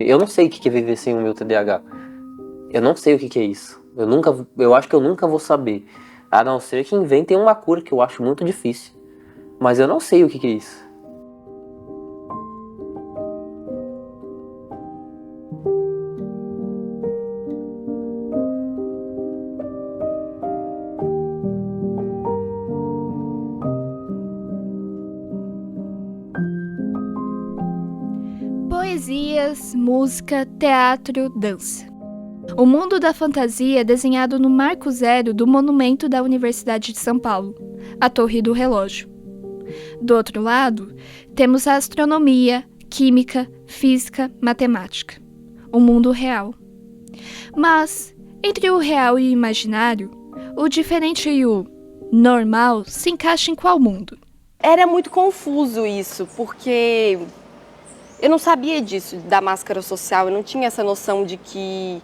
Eu não sei o que é viver sem o meu TDAH. Eu não sei o que é isso. Eu acho que eu nunca vou saber. A não ser que inventem uma cura, que eu acho muito difícil. Mas eu não sei o que é isso. Poesias, música, teatro, dança. O mundo da fantasia é desenhado no marco zero do monumento da Universidade de São Paulo, a Torre do Relógio. Do outro lado, temos a astronomia, química, física, matemática. O mundo real. Mas, entre o real e o imaginário, o diferente e o normal se encaixa em qual mundo? Era muito confuso isso, porque eu não sabia disso, da máscara social, eu não tinha essa noção de que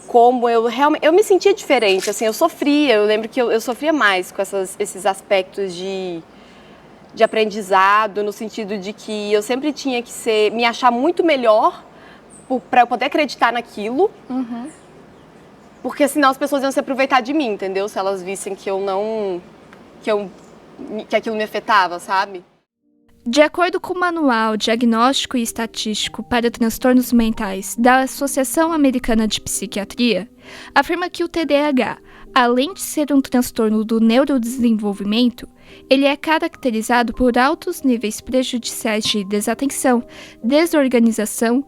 como eu realmente... Eu me sentia diferente, assim, eu lembro que eu sofria mais com esses aspectos de aprendizado, no sentido de que eu sempre tinha que me achar muito melhor para eu poder acreditar naquilo, porque senão as pessoas iam se aproveitar de mim, entendeu? Se elas vissem que que aquilo me afetava, sabe? De acordo com o Manual Diagnóstico e Estatístico para Transtornos Mentais da Associação Americana de Psiquiatria, afirma que o TDAH, além de ser um transtorno do neurodesenvolvimento, ele é caracterizado por altos níveis prejudiciais de desatenção, desorganização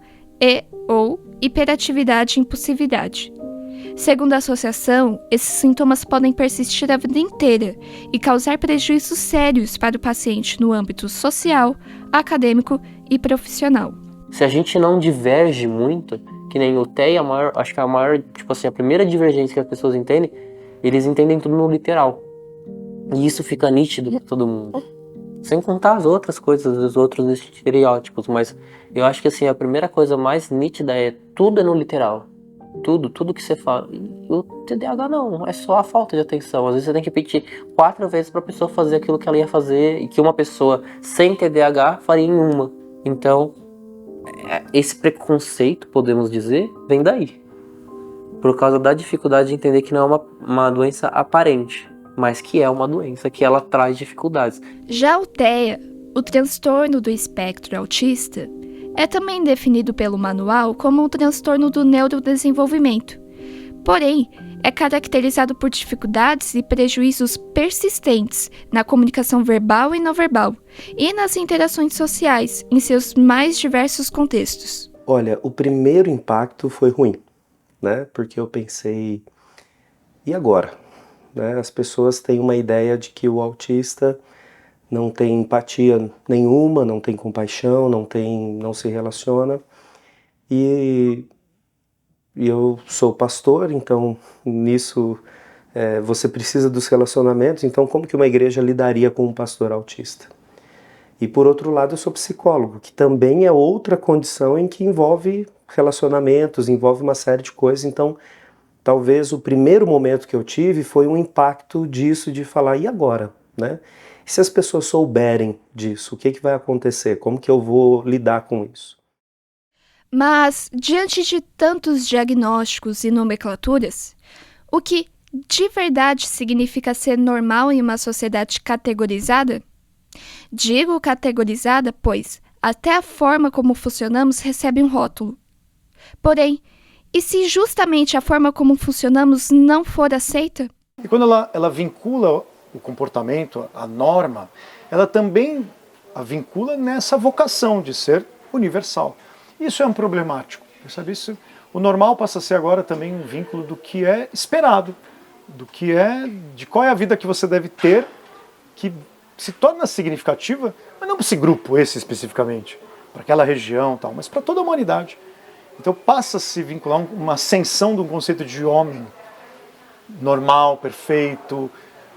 ou hiperatividade e impulsividade. Segundo a associação, esses sintomas podem persistir a vida inteira e causar prejuízos sérios para o paciente no âmbito social, acadêmico e profissional. Se a gente não diverge muito, que nem o TEA, acho que a maior, tipo assim, a primeira divergência que as pessoas entendem, eles entendem tudo no literal. E isso fica nítido para todo mundo. Sem contar as outras coisas, os outros estereótipos, mas eu acho que assim, a primeira coisa mais nítida é tudo é no literal. Tudo que você fala. E o TDAH não, é só a falta de atenção. Às vezes você tem que repetir 4 vezes para a pessoa fazer aquilo que ela ia fazer e que uma pessoa sem TDAH faria em uma. Então, esse preconceito, podemos dizer, vem daí. Por causa da dificuldade de entender que não é uma doença aparente, mas que é uma doença, que ela traz dificuldades. Já o TEA, o transtorno do espectro autista, é também definido pelo manual como um transtorno do neurodesenvolvimento. Porém, é caracterizado por dificuldades e prejuízos persistentes na comunicação verbal e não verbal e nas interações sociais em seus mais diversos contextos. Olha, o primeiro impacto foi ruim, né? Porque eu pensei, e agora? Né? As pessoas têm uma ideia de que o autista não tem empatia nenhuma, não tem compaixão, não se relaciona. E eu sou pastor, então nisso você precisa dos relacionamentos, então como que uma igreja lidaria com um pastor autista? E por outro lado eu sou psicólogo, que também é outra condição em que envolve relacionamentos, envolve uma série de coisas, então talvez o primeiro momento que eu tive foi um impacto disso, de falar, e agora? Né? E se as pessoas souberem disso, o que vai acontecer? Como que eu vou lidar com isso? Mas, diante de tantos diagnósticos e nomenclaturas, o que de verdade significa ser normal em uma sociedade categorizada? Digo categorizada, pois até a forma como funcionamos recebe um rótulo. Porém, e se justamente a forma como funcionamos não for aceita? E quando ela vincula o comportamento, a norma, ela também a vincula nessa vocação de ser universal. Isso é um problemático, percebe isso? O normal passa a ser agora também um vínculo do que é esperado, de qual é a vida que você deve ter, que se torna significativa, mas não para esse grupo, esse especificamente, para aquela região, tal, mas para toda a humanidade. Então passa a se vincular uma ascensão de um conceito de homem normal, perfeito,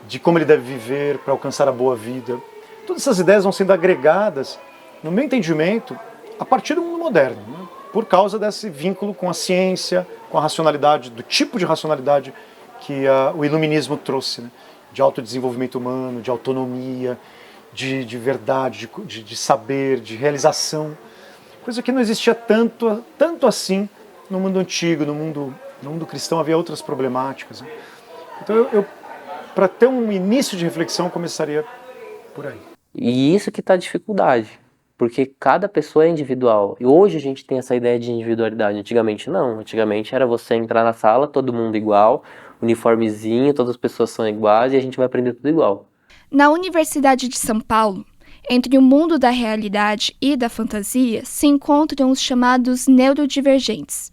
de como ele deve viver para alcançar a boa vida. Todas essas ideias vão sendo agregadas, no meu entendimento, a partir do mundo moderno, né? Por causa desse vínculo com a ciência, com a racionalidade, do tipo de racionalidade que o iluminismo trouxe, né? De autodesenvolvimento humano, de autonomia, de verdade, de saber, de realização. coisa que não existia tanto assim no mundo antigo, no mundo cristão havia outras problemáticas. Né? Então eu para ter um início de reflexão, começaria por aí. E isso que está a dificuldade, porque cada pessoa é individual. E hoje a gente tem essa ideia de individualidade. Antigamente não. Antigamente era você entrar na sala, todo mundo igual, uniformezinho, todas as pessoas são iguais e a gente vai aprender tudo igual. Na Universidade de São Paulo, entre o mundo da realidade e da fantasia, se encontram os chamados neurodivergentes.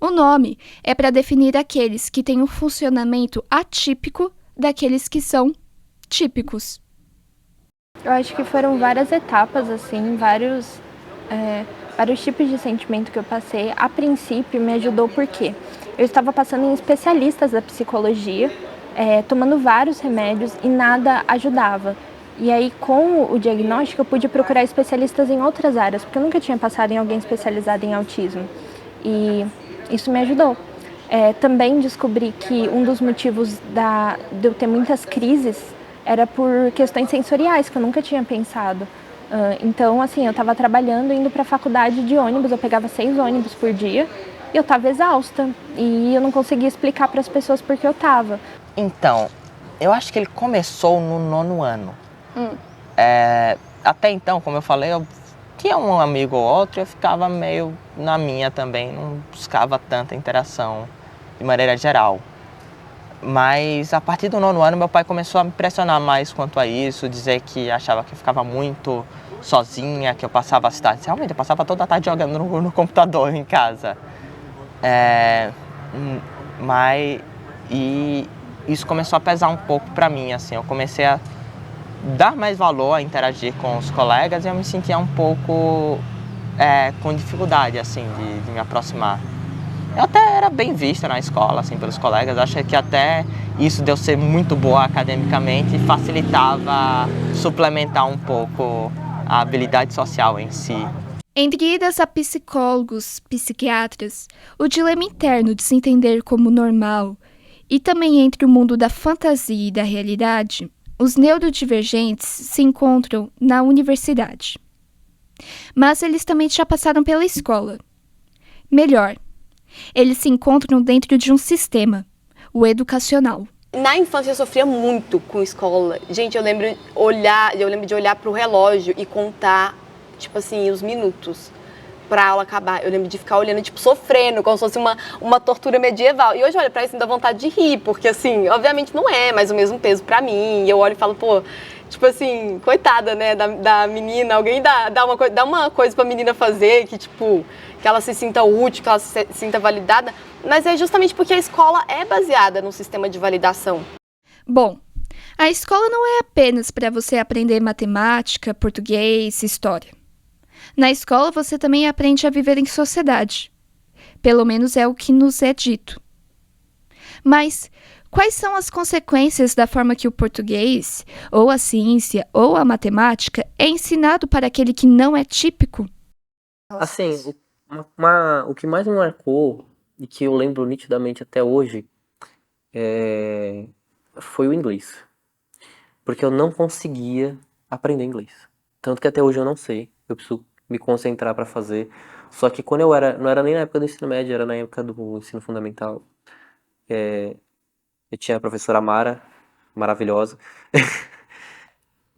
O nome é para definir aqueles que têm um funcionamento atípico daqueles que são típicos. Eu acho que foram várias etapas, assim, vários tipos de sentimento que eu passei. A princípio, me ajudou porque eu estava passando em especialistas da psicologia, tomando vários remédios e nada ajudava. E aí, com o diagnóstico, eu pude procurar especialistas em outras áreas, porque eu nunca tinha passado em alguém especializado em autismo. E isso me ajudou. Também descobri que um dos motivos de eu ter muitas crises era por questões sensoriais, que eu nunca tinha pensado. Então, assim, eu estava trabalhando, indo para a faculdade de ônibus, eu pegava 6 ônibus por dia, e eu estava exausta. E eu não conseguia explicar para as pessoas por que eu estava. Então, eu acho que ele começou no 9º ano. Até então, como eu falei, eu tinha um amigo ou outro, eu ficava meio na minha também, não buscava tanta interação de maneira geral. Mas a partir do 9º ano, meu pai começou a me pressionar mais quanto a isso, dizer que achava que eu ficava muito sozinha, que eu passava as tardes. Realmente, eu passava toda a tarde jogando no computador em casa. E isso começou a pesar um pouco para mim, assim, eu comecei a dar mais valor a interagir com os colegas e eu me sentia um pouco com dificuldade, assim, de me aproximar. Eu até era bem vista na escola, assim, pelos colegas. Acho que até isso de eu ser muito boa academicamente facilitava suplementar um pouco a habilidade social em si. Entre idas a psicólogos, psiquiatras, o dilema interno de se entender como normal e também entre o mundo da fantasia e da realidade, os neurodivergentes se encontram na universidade. Mas eles também já passaram pela escola. Melhor, eles se encontram dentro de um sistema, o educacional. Na infância eu sofria muito com escola. Gente, eu lembro de olhar para o relógio e contar, tipo assim, os minutos para a aula acabar. Eu lembro de ficar olhando, tipo, sofrendo, como se fosse uma tortura medieval. E hoje eu olho para isso e me dá vontade de rir, porque assim, obviamente não é mais o mesmo peso para mim. E eu olho e falo, pô, tipo assim, coitada, né, da menina. Alguém dá uma coisa para a menina fazer que, tipo, que ela se sinta útil, que ela se sinta validada, mas é justamente porque a escola é baseada no sistema de validação. Bom, a escola não é apenas para você aprender matemática, português, história. Na escola você também aprende a viver em sociedade. Pelo menos é o que nos é dito. Mas quais são as consequências da forma que o português, ou a ciência, ou a matemática é ensinado para aquele que não é típico? Assim, o que mais me marcou e que eu lembro nitidamente até hoje foi o inglês. Porque eu não conseguia aprender inglês. Tanto que até hoje eu não sei. Eu preciso me concentrar para fazer. Só que quando não era nem na época do ensino médio, era na época do ensino fundamental. Eu tinha a professora Mara, maravilhosa.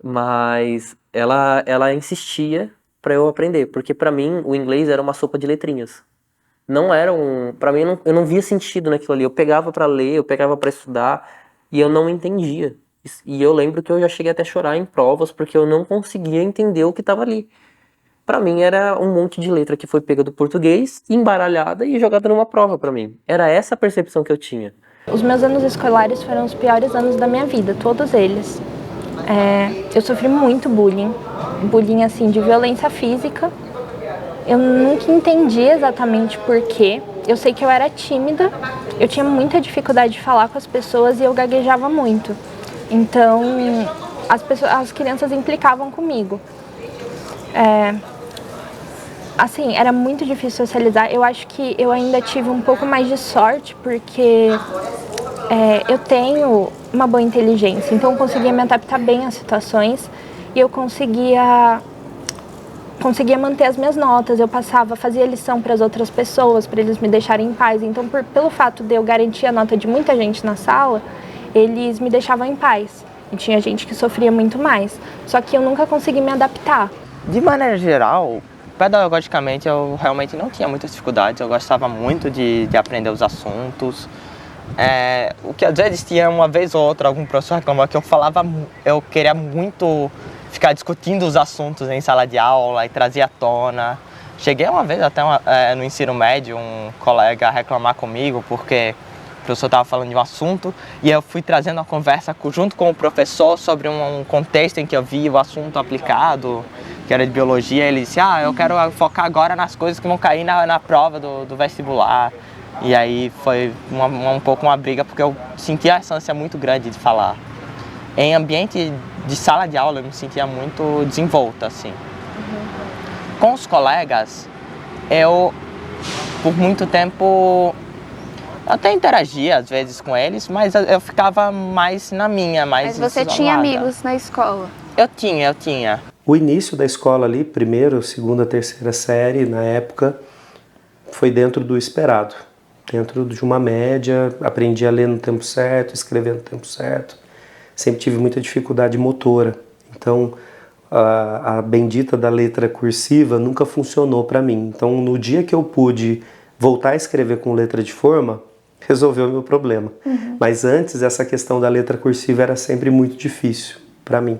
Mas ela insistia para eu aprender, porque para mim o inglês era uma sopa de letrinhas. Não era para mim eu não via sentido naquilo ali. Eu pegava para ler, eu pegava para estudar e eu não entendia. E eu lembro que eu já cheguei até a chorar em provas porque eu não conseguia entender o que estava ali. Para mim era um monte de letra que foi pega do português, embaralhada e jogada numa prova para mim. Era essa a percepção que eu tinha. Os meus anos escolares foram os piores anos da minha vida, todos eles. Eu sofri muito bullying assim, de violência física. Eu nunca entendi exatamente por quê. Eu sei que eu era tímida, eu tinha muita dificuldade de falar com as pessoas e eu gaguejava muito. Então, as crianças implicavam comigo. Assim, era muito difícil socializar. Eu acho que eu ainda tive um pouco mais de sorte, porque eu tenho uma boa inteligência, então eu conseguia me adaptar bem às situações e eu conseguia conseguia manter as minhas notas, eu fazia lição para as outras pessoas, para eles me deixarem em paz. Então, pelo fato de eu garantir a nota de muita gente na sala, eles me deixavam em paz. E tinha gente que sofria muito mais. Só que eu nunca consegui me adaptar. De maneira geral, pedagogicamente eu realmente não tinha muitas dificuldades. Eu gostava muito de aprender os assuntos. O que às vezes tinha uma vez ou outra algum professor reclamava que eu queria muito ficar discutindo os assuntos em sala de aula e trazia à tona. Cheguei uma vez até no ensino médio, um colega reclamar comigo porque o professor estava falando de um assunto e eu fui trazendo uma conversa junto com o professor sobre um contexto em que eu vi o assunto aplicado, que era de biologia. Ele disse, eu quero focar agora nas coisas que vão cair na prova do vestibular. E aí foi um pouco uma briga, porque eu sentia essa ânsia muito grande de falar. Em ambiente de sala de aula eu me sentia muito desenvolta, assim. Com os colegas, eu, por muito tempo, até interagia às vezes com eles, mas eu ficava mais na minha, mais Mas você isolada. tinha amigos na escola? Eu tinha. O início da escola ali, primeiro, segunda, terceira série, na época, foi dentro do esperado. Dentro de uma média, aprendi a ler no tempo certo, escrever no tempo certo. Sempre tive muita dificuldade motora. Então, a bendita da letra cursiva nunca funcionou para mim. Então, no dia que eu pude voltar a escrever com letra de forma, resolveu o meu problema. Mas antes, essa questão da letra cursiva era sempre muito difícil para mim.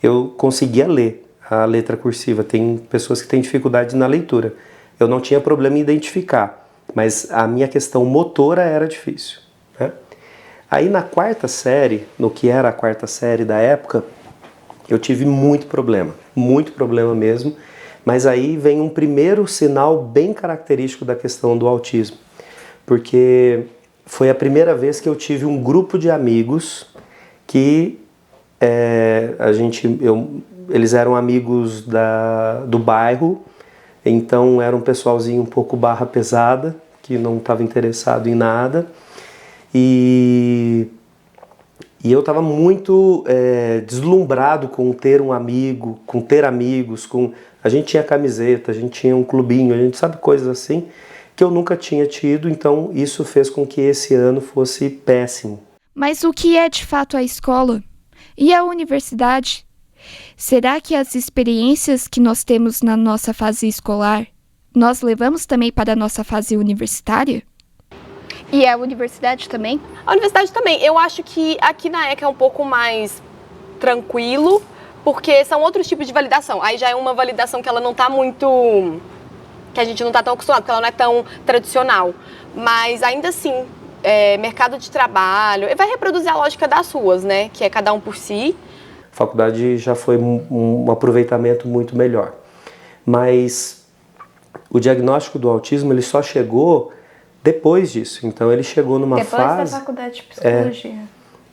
Eu conseguia ler a letra cursiva. Tem pessoas que têm dificuldade na leitura. Eu não tinha problema em identificar, mas a minha questão motora era difícil, né? Aí na quarta série, no que era a quarta série da época, eu tive muito problema mesmo, mas aí vem um primeiro sinal bem característico da questão do autismo, porque foi a primeira vez que eu tive um grupo de amigos que eles eram amigos do bairro, então era um pessoalzinho um pouco barra pesada, que não estava interessado em nada. E eu estava muito deslumbrado com ter um amigo, com ter amigos, a gente tinha camiseta, a gente tinha um clubinho, a gente sabe coisas assim que eu nunca tinha tido, então isso fez com que esse ano fosse péssimo. Mas o que é de fato a escola? E a universidade? Será que as experiências que nós temos na nossa fase escolar, nós levamos também para a nossa fase universitária? E a universidade também? A universidade também. Eu acho que aqui na ECA é um pouco mais tranquilo, porque são outros tipos de validação. Aí já é uma validação que ela não está muito... que a gente não está tão acostumado, porque ela não é tão tradicional. Mas ainda assim, mercado de trabalho... vai reproduzir a lógica das ruas, né? Que é cada um por si. A faculdade já foi um aproveitamento muito melhor. Mas o diagnóstico do autismo ele só chegou depois disso. Então ele chegou numa fase... Depois da faculdade de psicologia.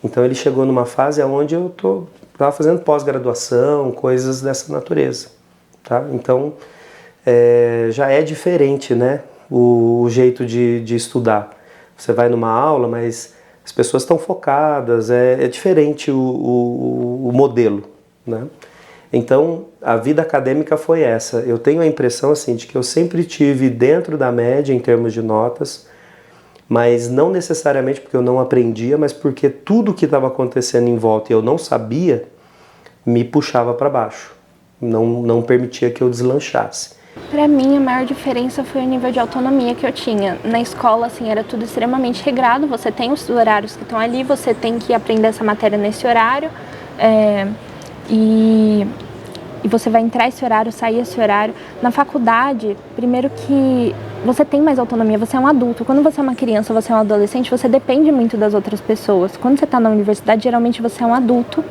Então ele chegou numa fase onde eu estava fazendo pós-graduação, coisas dessa natureza. Tá? Então já é diferente, né? O jeito de estudar. Você vai numa aula, mas as pessoas estão focadas, é diferente o modelo, né? Então, a vida acadêmica foi essa. Eu tenho a impressão assim, de que eu sempre tive dentro da média em termos de notas, mas não necessariamente porque eu não aprendia, mas porque tudo que estava acontecendo em volta e eu não sabia, me puxava para baixo. Não permitia que eu deslanchasse. Para mim, a maior diferença foi o nível de autonomia que eu tinha. Na escola, assim, era tudo extremamente regrado. Você tem os horários que estão ali, você tem que aprender essa matéria nesse horário. E você vai entrar esse horário, sair esse horário. Na faculdade, primeiro que você tem mais autonomia, você é um adulto. Quando você é uma criança, você é um adolescente, você depende muito das outras pessoas. Quando você está na universidade, geralmente você é um adulto.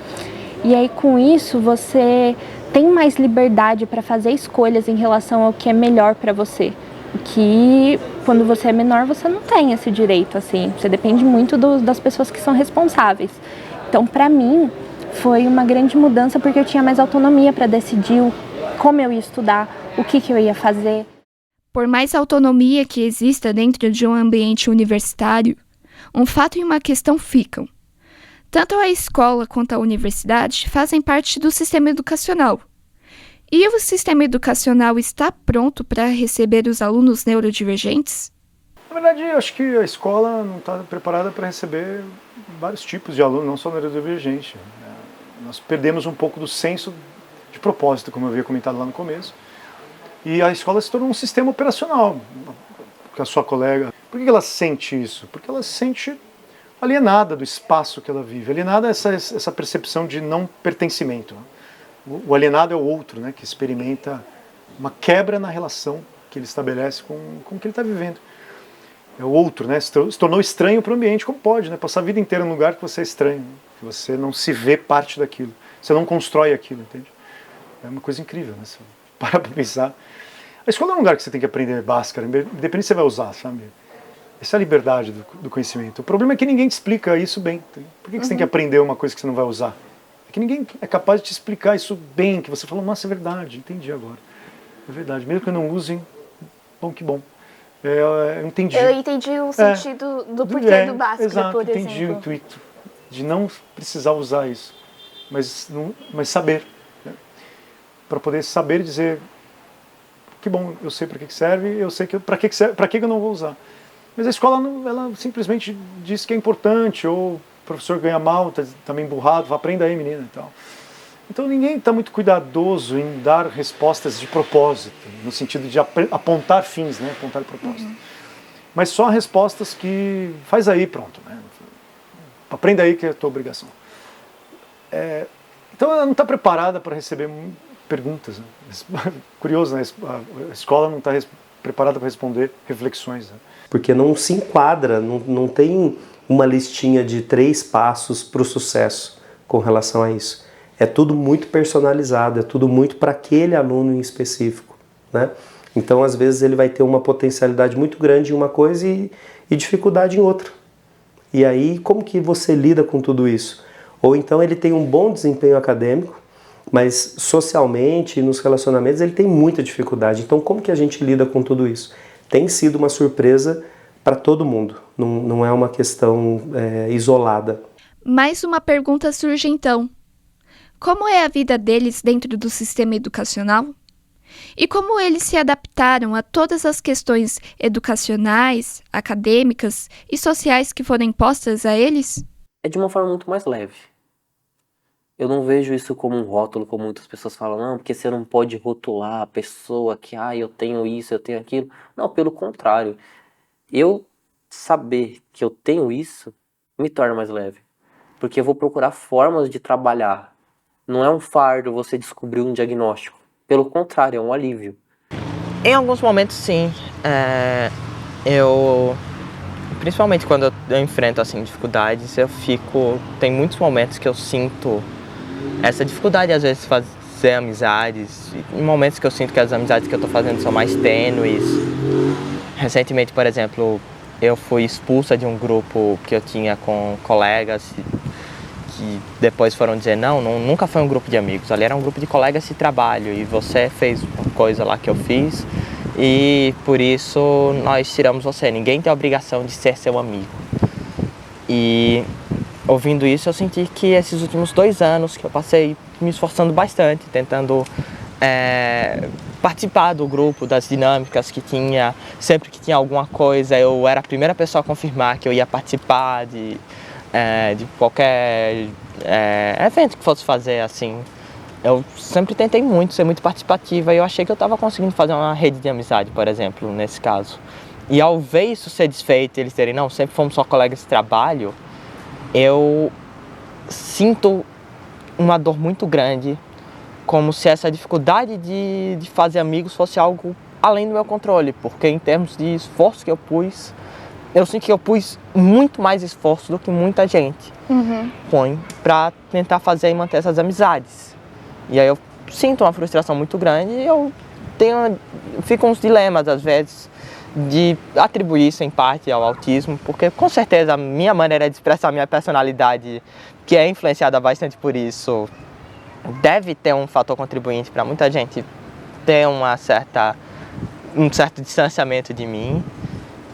E aí, com isso, você tem mais liberdade para fazer escolhas em relação ao que é melhor para você. Que quando você é menor, você não tem esse direito, assim. Você depende muito das pessoas que são responsáveis. Então, para mim, foi uma grande mudança porque eu tinha mais autonomia para decidir como eu ia estudar, o que eu ia fazer. Por mais autonomia que exista dentro de um ambiente universitário, um fato e uma questão ficam. Tanto a escola quanto a universidade fazem parte do sistema educacional. E o sistema educacional está pronto para receber os alunos neurodivergentes? Na verdade, eu acho que a escola não está preparada para receber vários tipos de alunos, não só neurodivergente. Nós perdemos um pouco do senso de propósito, como eu havia comentado lá no começo. E a escola se tornou um sistema operacional. Que a sua colega... Por que ela sente isso? Porque ela se sente alienada do espaço que ela vive, alienada essa percepção de não pertencimento. O alienado é o outro, né, que experimenta uma quebra na relação que ele estabelece com o que ele está vivendo. É o outro, né, se tornou estranho para o ambiente, como pode, né, passar a vida inteira num lugar que você é estranho, né, que você não se vê parte daquilo, você não constrói aquilo, entende? É uma coisa incrível, né, se para pensar. A escola é um lugar que você tem que aprender básica, independente se você vai usar, sabe? Essa é a liberdade do conhecimento. O problema é que ninguém te explica isso bem. Por que você tem que aprender uma coisa que você não vai usar? É que ninguém é capaz de te explicar isso bem, que você fala, nossa, é verdade, entendi agora. É verdade, mesmo que eu não use, bom, que bom. Eu entendi. Eu entendi o sentido do porquê do Bhaskara, exato, por exemplo. entendi o intuito de não precisar usar isso, mas saber. Né? Para poder saber dizer, que bom, eu sei para que serve, eu sei para que serve, para que eu não vou usar. Mas a escola ela simplesmente diz que é importante, ou o professor ganha mal, está meio emburrado, aprenda aí, menina e tal. Então ninguém está muito cuidadoso em dar respostas de propósito, no sentido de apontar fins, né? Apontar propósito. Mas só respostas que faz aí, pronto. Né? Aprenda aí que é a tua obrigação. Então ela não está preparada para receber perguntas. Né? Curioso, né? A escola não está preparada para responder reflexões. Né? Porque não se enquadra, não tem uma listinha de 3 passos para o sucesso com relação a isso. É tudo muito personalizado, é tudo muito para aquele aluno em específico, né? Então, às vezes, ele vai ter uma potencialidade muito grande em uma coisa e dificuldade em outra. E aí, como que você lida com tudo isso? Ou então ele tem um bom desempenho acadêmico, mas socialmente, nos relacionamentos, ele tem muita dificuldade. Então, como que a gente lida com tudo isso? Tem sido uma surpresa para todo mundo, não é uma questão isolada. Mais uma pergunta surge então. Como é a vida deles dentro do sistema educacional? E como eles se adaptaram a todas as questões educacionais, acadêmicas e sociais que foram impostas a eles? É de uma forma muito mais leve. Eu não vejo isso como um rótulo, como muitas pessoas falam, não, porque você não pode rotular a pessoa que, eu tenho isso, eu tenho aquilo. Não, pelo contrário. Eu saber que eu tenho isso me torna mais leve. Porque eu vou procurar formas de trabalhar. Não é um fardo você descobrir um diagnóstico. Pelo contrário, é um alívio. Em alguns momentos, sim. Principalmente quando eu enfrento assim, dificuldades, tem muitos momentos que eu sinto essa dificuldade, às vezes, de fazer amizades. Em momentos que eu sinto que as amizades que eu estou fazendo são mais tênues. Recentemente, por exemplo, eu fui expulsa de um grupo que eu tinha com colegas que depois foram dizer, nunca foi um grupo de amigos, ali era um grupo de colegas de trabalho e você fez uma coisa lá que eu fiz e por isso nós tiramos você, ninguém tem a obrigação de ser seu amigo. E ouvindo isso eu senti que esses últimos 2 anos que eu passei me esforçando bastante, tentando participar do grupo, das dinâmicas que tinha, sempre que tinha alguma coisa eu era a primeira pessoa a confirmar que eu ia participar de qualquer evento que fosse fazer, assim. Eu sempre tentei muito ser muito participativa e eu achei que eu estava conseguindo fazer uma rede de amizade, por exemplo, nesse caso. E ao ver isso ser desfeito, eles terem, sempre fomos só colegas de trabalho, eu sinto uma dor muito grande, como se essa dificuldade de fazer amigos fosse algo além do meu controle, porque em termos de esforço que eu pus, eu sinto que eu pus muito mais esforço do que muita gente põe para tentar fazer e manter essas amizades. E aí eu sinto uma frustração muito grande e eu fico uns dilemas às vezes de atribuir isso em parte ao autismo, porque com certeza a minha maneira de expressar a minha personalidade, que é influenciada bastante por isso, deve ter um fator contribuinte para muita gente ter um certo distanciamento de mim.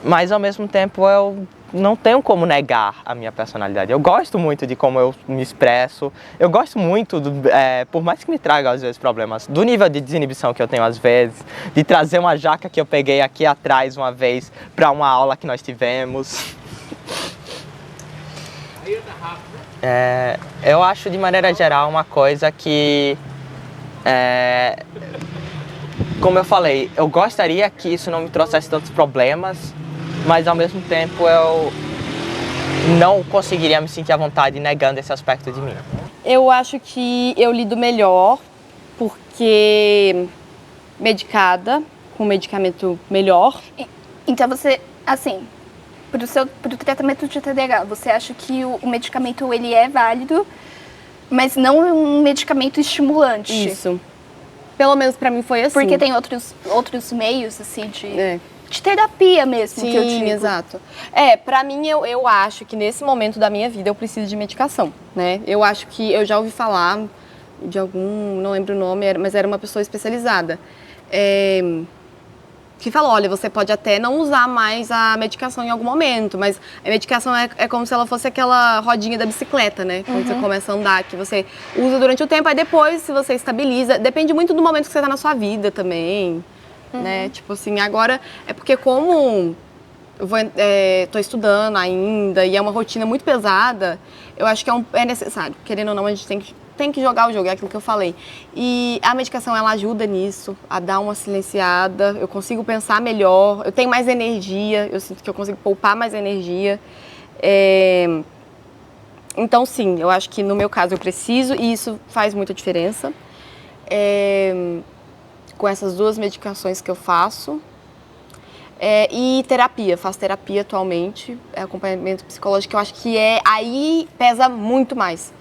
Mas ao mesmo tempo eu não tenho como negar a minha personalidade. Eu gosto muito de como eu me expresso, eu gosto muito, por mais que me traga às vezes problemas, do nível de desinibição que eu tenho às vezes, de trazer uma jaca que eu peguei aqui atrás uma vez para uma aula que nós tivemos. Eu acho de maneira geral uma coisa que, como eu falei, eu gostaria que isso não me trouxesse tantos problemas, mas ao mesmo tempo eu não conseguiria me sentir à vontade negando esse aspecto de mim. Eu acho que eu lido melhor porque medicada, com medicamento melhor. Então você, assim, pro tratamento de TDAH, você acha que o medicamento ele é válido, mas não um medicamento estimulante? Isso. Pelo menos pra mim foi assim. Porque tem outros meios, assim, de terapia mesmo, sim, que eu digo. Exato. Pra mim, eu acho que nesse momento da minha vida eu preciso de medicação, né? Eu acho que eu já ouvi falar de algum, não lembro o nome, mas era uma pessoa especializada, que falou, olha, você pode até não usar mais a medicação em algum momento, mas a medicação é como se ela fosse aquela rodinha da bicicleta, né? Quando você começa a andar, que você usa durante o tempo, aí depois, se você estabiliza, depende muito do momento que você tá na sua vida também, né? Tipo assim, agora é porque como eu tô estudando ainda e é uma rotina muito pesada, eu acho que é necessário. Querendo ou não, a gente tem que jogar o jogo, é aquilo que eu falei. E a medicação, ela ajuda nisso, a dar uma silenciada, eu consigo pensar melhor, eu tenho mais energia, eu sinto que eu consigo poupar mais energia. Então, sim, eu acho que no meu caso eu preciso e isso faz muita diferença. Com essas duas medicações que eu faço. E terapia, faço terapia atualmente, acompanhamento psicológico, eu acho que aí pesa muito mais.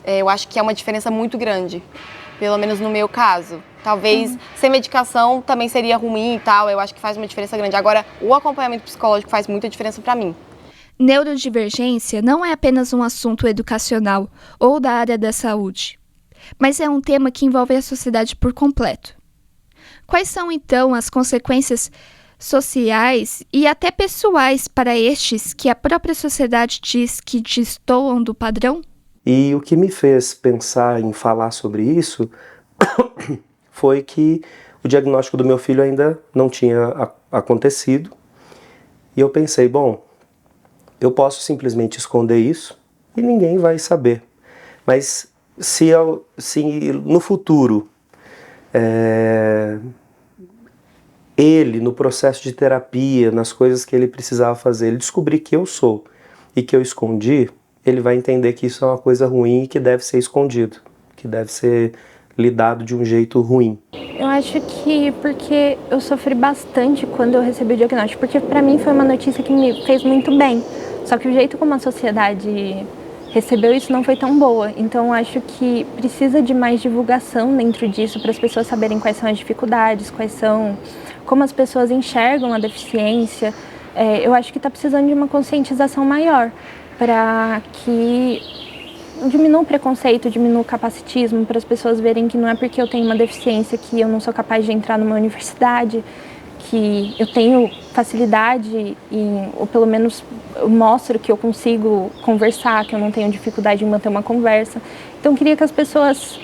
Eu acho que é uma diferença muito grande, pelo menos no meu caso. Talvez sem medicação também seria ruim e tal, eu acho que faz uma diferença grande. Agora, o acompanhamento psicológico faz muita diferença para mim. Neurodivergência não é apenas um assunto educacional ou da área da saúde, mas é um tema que envolve a sociedade por completo. Quais são, então, as consequências sociais e até pessoais para estes que a própria sociedade diz que destoam do padrão? E o que me fez pensar em falar sobre isso foi que o diagnóstico do meu filho ainda não tinha acontecido. E eu pensei, bom, eu posso simplesmente esconder isso e ninguém vai saber. Mas se no futuro ele, no processo de terapia, nas coisas que ele precisava fazer, ele descobrir que eu sou e que eu escondi, ele vai entender que isso é uma coisa ruim e que deve ser escondido, que deve ser lidado de um jeito ruim. Eu acho que porque eu sofri bastante quando eu recebi o diagnóstico, porque para mim foi uma notícia que me fez muito bem, só que o jeito como a sociedade recebeu isso não foi tão boa, então eu acho que precisa de mais divulgação dentro disso para as pessoas saberem quais são as dificuldades, como as pessoas enxergam a deficiência. Eu acho que está precisando de uma conscientização maior para que diminua o preconceito, diminua o capacitismo, para as pessoas verem que não é porque eu tenho uma deficiência que eu não sou capaz de entrar numa universidade, que eu tenho facilidade ou pelo menos eu mostro que eu consigo conversar, que eu não tenho dificuldade em manter uma conversa. Então eu queria que as pessoas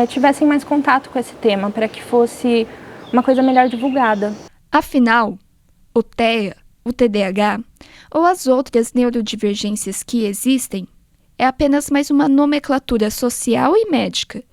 tivessem mais contato com esse tema, para que fosse uma coisa melhor divulgada. Afinal, o TEA, o TDAH ou as outras neurodivergências que existem é apenas mais uma nomenclatura social e médica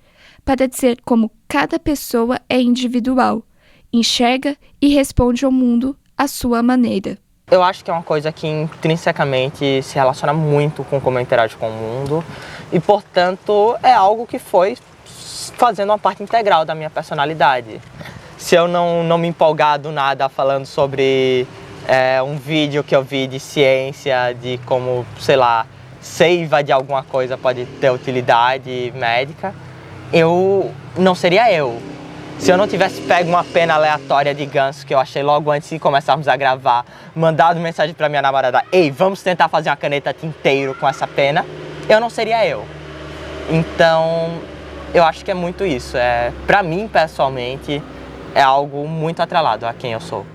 para dizer como cada pessoa é individual, enxerga e responde ao mundo à sua maneira. Eu acho que é uma coisa que intrinsecamente se relaciona muito com como eu interajo com o mundo e, portanto, é algo que foi fazendo uma parte integral da minha personalidade. Se eu não me empolgar do nada falando sobre um vídeo que eu vi de ciência, de como, sei lá, seiva de alguma coisa pode ter utilidade médica, eu não seria eu. Se eu não tivesse pego uma pena aleatória de ganso que eu achei logo antes de começarmos a gravar, mandado mensagem pra minha namorada, ei, vamos tentar fazer uma caneta tinteiro com essa pena, eu não seria eu. Então, eu acho que é muito isso. Pra mim, pessoalmente, é algo muito atrelado a quem eu sou.